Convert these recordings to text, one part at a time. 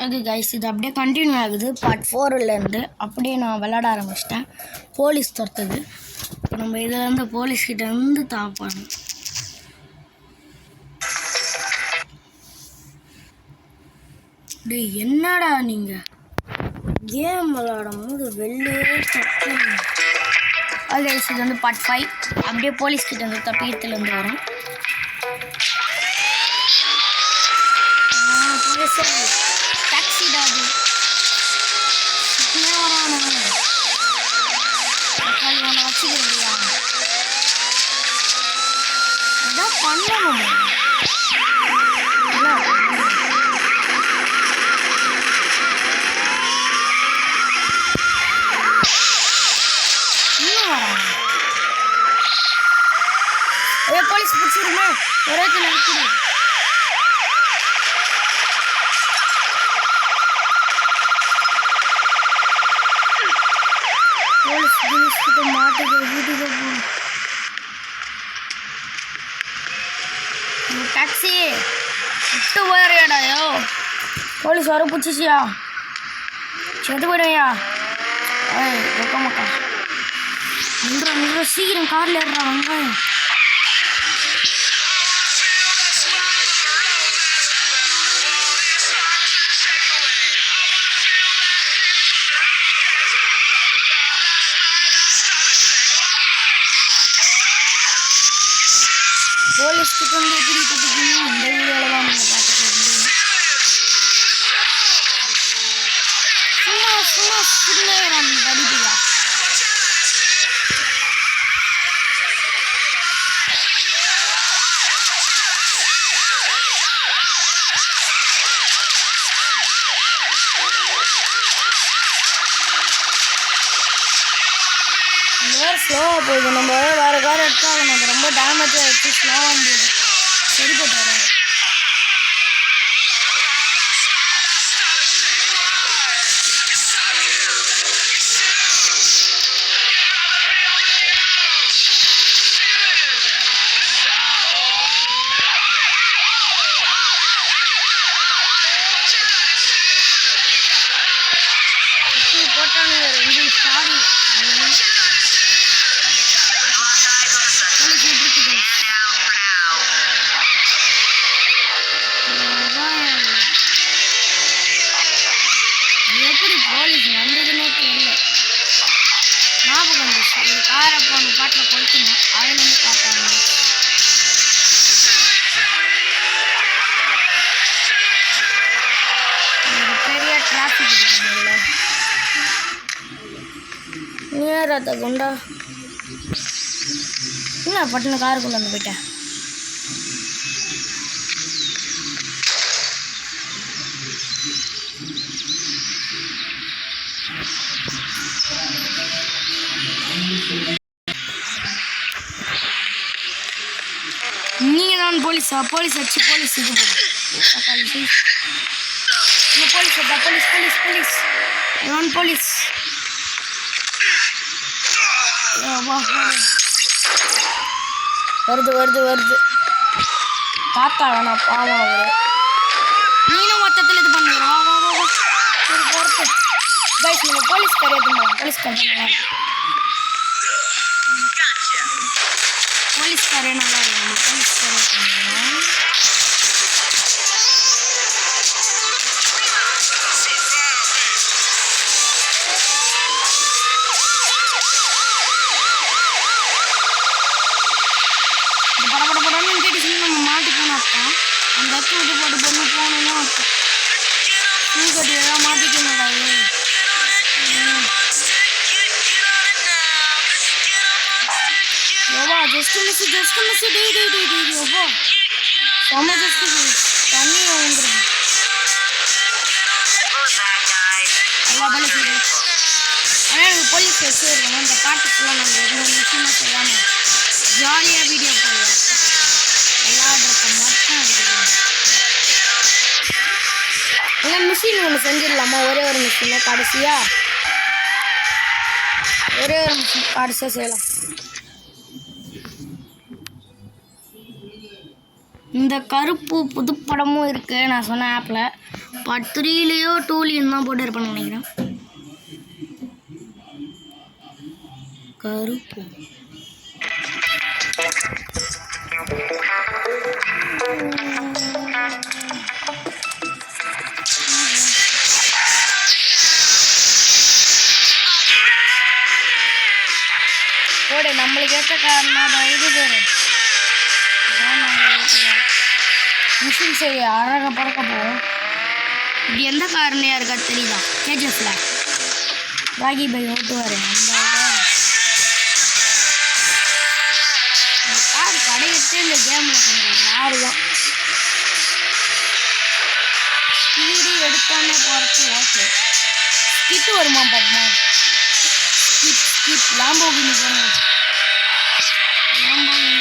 Okay guys, இது அப்படியே continue ஆகுது. பார்ட் 4லேருந்து அப்படியே நான் விளையாட ஆரம்பிச்சிட்டேன். போலீஸ் துரத்துது. இப்போ நம்ம இதுலேருந்து போலீஸ்கிட்ட இருந்து தாப்பாங்க. டேய் என்னடா நீங்கள் கேம் விளையாடும் போது வெளியே தப்பு. ஓகே, இது வந்து பார்ட் 5. அப்படியே போலீஸ்கிட்ட இருந்து தப்பியத்துலேருந்து வரும். டாக்ஸிடா அது வரான ஒன்று வச்சுக்கிறியா? அதான் பண்ணணும். போலீஸ் பிடிச்சிருமா? ஒரே நிறுத்திடு. போலீஸ் கிட்ட மாட்டுக்கு வீட்டுக்கு போகணும். டாக்ஸி விட்டு போயிடுறியாடாயோ. போலீஸ் வர பிடிச்சிச்சியா? செத்து போயிடுவியா? ஏய் வைக்க மாட்டான். நின்ற சீக்கிரம் காரில் ஏறுறா. வெங்காயம் போலீஸ் கிட்ட வந்து எப்படி தப்பிக்கணும் இந்த வீடியோவில் தான் நீங்கள் பார்த்துக்க முடியும். சும்மா சின்ன படிப்பியா? வேறு ஸ்லோவாக போகுது. நம்ம வேறு கார் எடுத்தால் அது ரொம்ப டேமேஜாக ஆகிடுச்சு. ஸ்லோவாக போகுது. சரி போட்டு வராது. போட்டானு ரெண்டு ஸ்டாரி எப்படி போலீஸ் வந்ததுன்னே தெரியல. ஞாபகம் வந்துச்சு. ஒரு காரை போன பாட்டில் கொளுத்தணும். அதுலேருந்து பார்த்தாங்க. ஒரு பெரிய டிராஃபிக் இருக்குல்ல. நேராத்த குண்டா என்ன பட்டுன்னு காருக்குள்ள வந்து போயிட்டேன். நீங்க தான் போலீஸா? போலீஸ் அடிச்சு போலீஸ் இது போலீஸ் போலீஸ் போலீஸ் போலீஸ் நான் போலீஸ் வருது வருது வருது. தாத்தா வேணா பாவம் அவரு. நீனும் மொத்தத்தில் இது பண்ணுறா. ஒரு பொறுத்து கைஸ் நம்ம போலீஸ் கரையாதுமா. போலீஸ் கரையை நல்லா இருக்கும். போலீஸ் கரையை பண்ணுவோம். படப்படப்படன்னு கேட்டுச்சு. நம்ம மாட்டிக்கணும் அர்த்தம். அந்த அத்தை விட்டு போட்டு பொண்ணு போகணும்னு அர்த்தம். பூ கட்டி எல்லாம் மாட்டிக்கணும். எவ்வளோ ஜஸ்ட் மிஸ் டே எவ்வளோ செம்ம ஜஸ்ட் தண்ணி வந்துடும். எல்லா போல செய்யுது. ஆனால் எனக்கு போலீஸ் வச்சு இருக்கணும். இந்த பாட்டுக்குலாம் நாங்கள் எந்த விஷயமா செய்யாமல் ஜாலியாக வீடியோ போடலாம். விளையாடுறத மட்டும் எடுத்துக்கலாம். ஏன்னா மிஷின் ஒன்று செஞ்சிடலாமா? ஒரே ஒரு மிஷினை கடைசியாக செய்யலாம். இந்த கருப்பு புதுப்படமும் இருக்குது நான் சொன்ன ஆப்பில். பார்ட் 3லயோ 2லயும் தான் போட்டிருப்பேன்னு நினைக்கிறேன். கருப்பு போடு. நம்மளுக்கு ஏற்ற காரணம் இது பேர் மிஷின் சரி அழகாக பறக்க போகும். இப்படி எந்த காரணையாக இருக்கா தெரியுதா? கேஜிஎஃப்ல ராகி பை ஓட்டுவார். அந்த கார் கடையிட்டு இந்த கேமில் கொஞ்சம் யாரு தான் ஸ்பீடு எடுத்தோன்னே போகிறது. ஓகே ஸ்கிட்டு வருமா பாப்பா? ஸ்கிட் லாம்போகினி போகணும். லாம்போகினி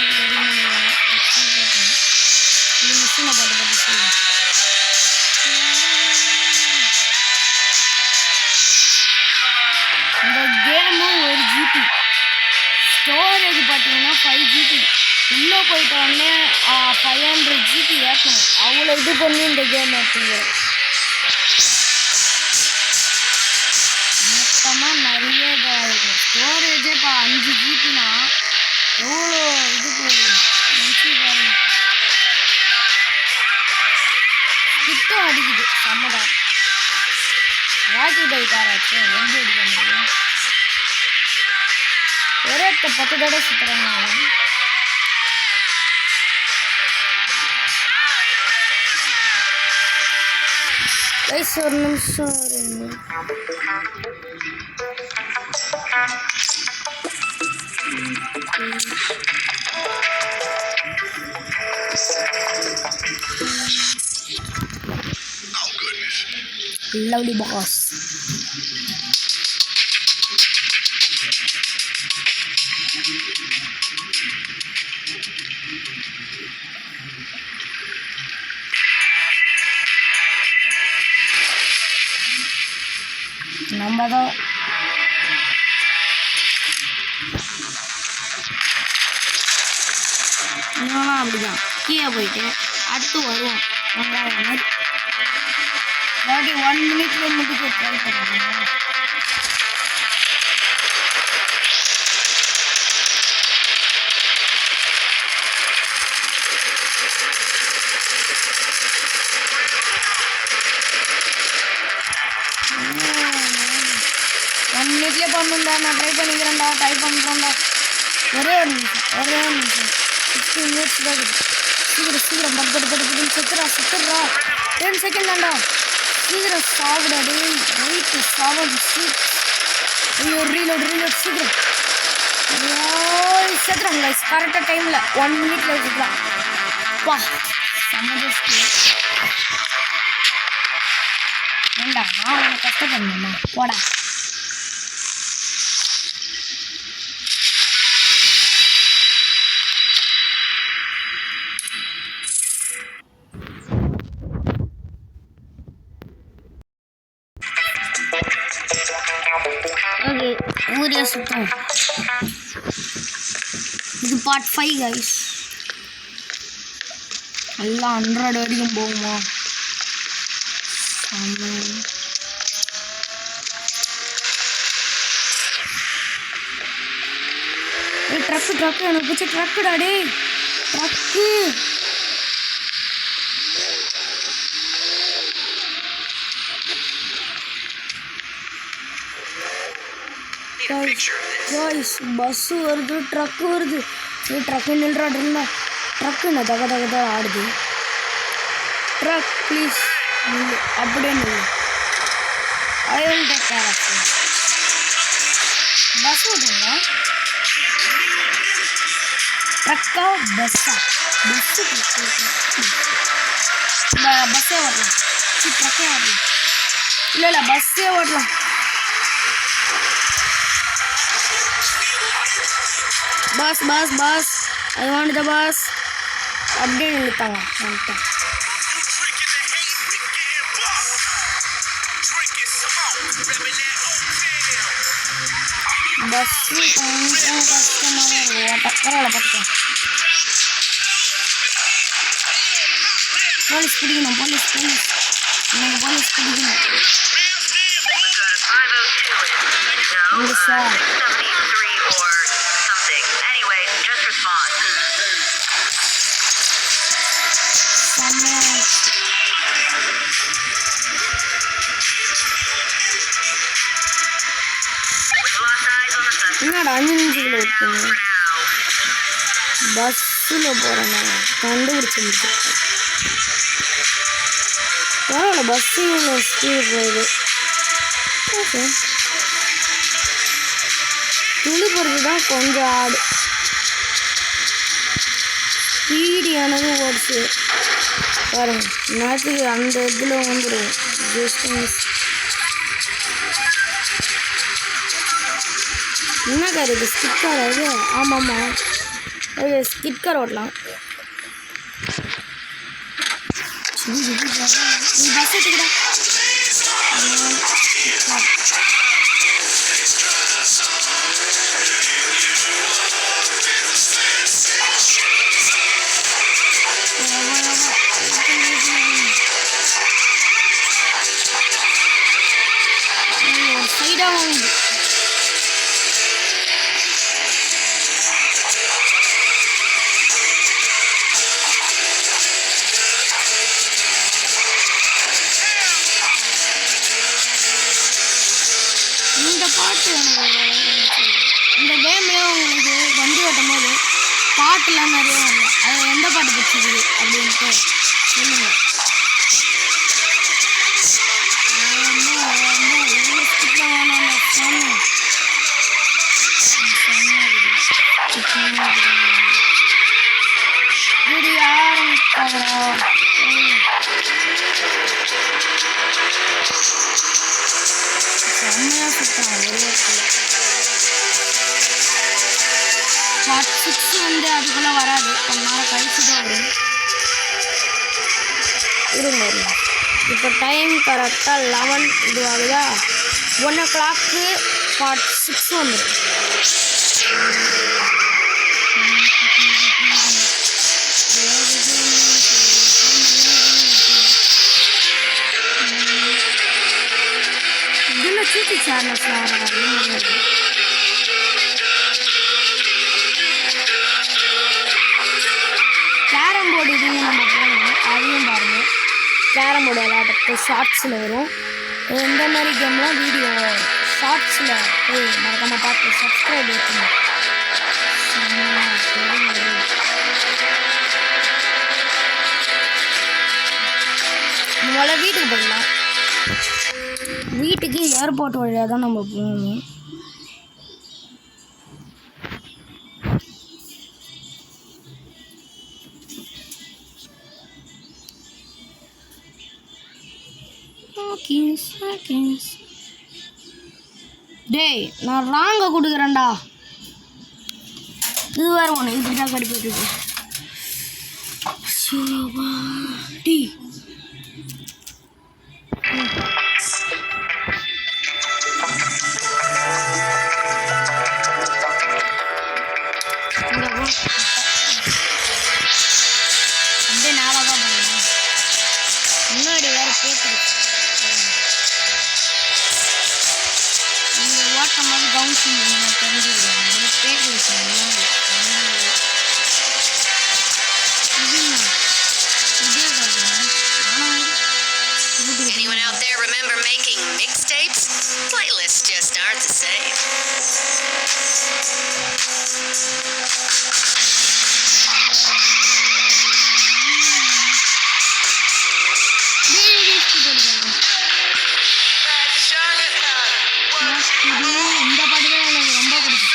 இது மிஷினை போட்டு சொல்லுவேன். இந்த கேமும் ஒரு ஜிபி ஸ்டோரேஜ் பார்த்தீங்கன்னா 5 GB. உள்ளே போயிட்டோடனே 500 GB ஏற்றணும். அவ்வளோ இது பண்ணி இந்த கேம் ஏற்றுங்க. மொத்தமாக நிறைய இதாக இருக்கும். ஸ்டோரேஜே இப்போ 5 GBனா எவ்வளோ இது போடுது நினச்சி பாருங்க. கிட்டும் அடிக்குது சம்மதான். ராக்கி பைக்காராச்சு எங்கே அடிக்க முடியும்? ஒரே 10 தடவை சுற்றுறாங்க. ஒரு நிமிஷம் lovely boss. நம்ம தான் இன்னும் அப்படிதான் கீழே போயிட்டு அடுத்து வருவோம். வெங்காயம் மாதிரி 1 minute முடிக்க ட்ரை பண்ணுங்க. மினிட்லேயே பண்ணுண்டா. நான் ட்ரை பண்ணிக்கிறேன்டா. ட்ரை பண்ணுறேன்டா. ஒரே ஒரு நிமிஷம் 16 minutes தான் இருக்குது. சீக்கிரம் பட்டு செத்துடுறா 10 செகண்ட் தான்டா. சீக்கிரம் சாப்பிடா டே. நைட்டு 7 6 ஐயோ ரீலோட் சீக்கிரம் செத்துறாங்க கைஸ். கரெக்டாக டைமில் 1 minute வச்சுக்கலாம். வா சமஜஸ்க்கு ஏண்டா நான் உன்னை கஷ்டப்படணுமா? போடா. ஓகே ஊரியா சுத்தம். இது பார்ட் 5 கைஸ். எல்லாம் 100 வரைக்கும் போகுமா? ட்ரக்கு எனக்கு பிடிச்ச ட்ரக்குடா டே. ட்ரக்கு பஸ்ஸு வருது, ட்ரக்கு வருது. ட்ரக்கு நில்றாடுங்களா? ட்ரக்கு என்ன தக தான் ஆடுது. ட்ரக் ப்ளீஸ் நில்லு. அப்படியே நில்லு. I will take care of you. Bus ஓட்டுங்களா? ட்ரக்கா பஸ்ஸா? பஸ்ஸே ஓட்டலாம். ட்ரக்கே ஓட்டலாம். இல்லை பஸ்ஸே ஓட்டலாம். Bus I want the bus. அப்படியே நிறுத்தாங்க. வந்துட்டேன். பஸ்ஸு கொஞ்சம் கஷ்டமாக தான் இருக்கும். பரவாயில்ல பார்த்துக்கோங்க. போலீஸ் பிடிக்கணும். போலீஸ் எனக்கு போலீஸ் பிடிக்கணும். No, 673 or something. Anyway, just respond. என்னடா 5 நிமிஷத்துல இருக்கீங்க? பஸ்ஸில் போகிறேண்ணா கண்டுபிடிச்சி முடிச்சிருக்கேன். பரவாயில்ல, பஸ்ஸு ஸ்பீடு போகுது. ஓகே, துளி போகிறது தான் கொஞ்சம் ஆடு. ஸ்பீடு எனக்கு ஓடிச்சு பாருங்க. நேரத்துக்கு அந்த இதில் வந்துடும். Just miss. என்ன கார் இது? ஸ்கிட் கார் அது? ஆமாம்மா, அது ஸ்கிட் கார் ஓட்டலாம். நீ பஸ் எடுத்துக்கிட. சைடாக உண்டு. இந்த பாட்டு இந்த கேம்லேயே உங்களுக்கு வண்டி ஓட்டும் போது பாட்டுலாம் நிறைய வரல. அதில் எந்த பாட்டு பிடிச்சிருக்கு அப்படின்ட்டு சொல்லுங்கள். செம்மையாக சுற்றாங்க. பார்ட் 6 வந்து அதுக்குள்ளே வராது, கொஞ்ச நேரம் கழிச்சு தான் வரும். இருங்க, இப்போ டைம் கரெக்டாக 11 இது ஆகுதா? 1 o'clock பார்ட் 6 வந்துடும். இதில் சீட்டு சேனல்ஸ் கேரம் போர்டு இதுவும் நம்ம போகணும். அதையும் பாருங்கள். கேரம் போர்டு விளையாடுறது ஷார்ட்ஸில் வரும். இந்த மாதிரி கேம்லாம் வீடியோ ஷார்ட்ஸில் போய் மறக்காமல் பார்த்து சப்ஸ்கிரைப் ஏற்றுங்க. முதல்ல வீட்டுக்கு போயிடலாம். வீட்டுக்கு ஏர்போர்ட் வழியாக தான் நம்ம போகணும். டேய், நான் ராங்க கொடுக்குறேன்டா. இது வேறு ஒன்று இப்படி தான் கடிப்பிட்டு டீ. அப்படியே நாளாக தான் பண்ணணும். முன்னாடி வேறு கேட்குது. நீங்கள் ஓட்டும் போது கவுன்சிலிங் நீங்கள் தெரிஞ்சுக்கிறீங்க. கேட்குது. Anyone out there remember making mixtapes? Playlists just aren't the same. இந்த பாட்டு தான் எனக்கு ரொம்ப பிடிக்கும்.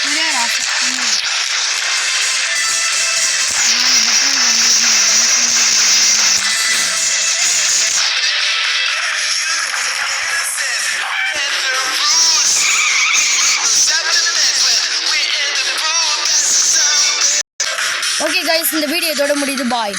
ஒரே ஒரு ஆசை பண்ணுவேன். 4 ஓகே கைஸ், இந்த வீடியோ இதோட முடியுது. பாய்.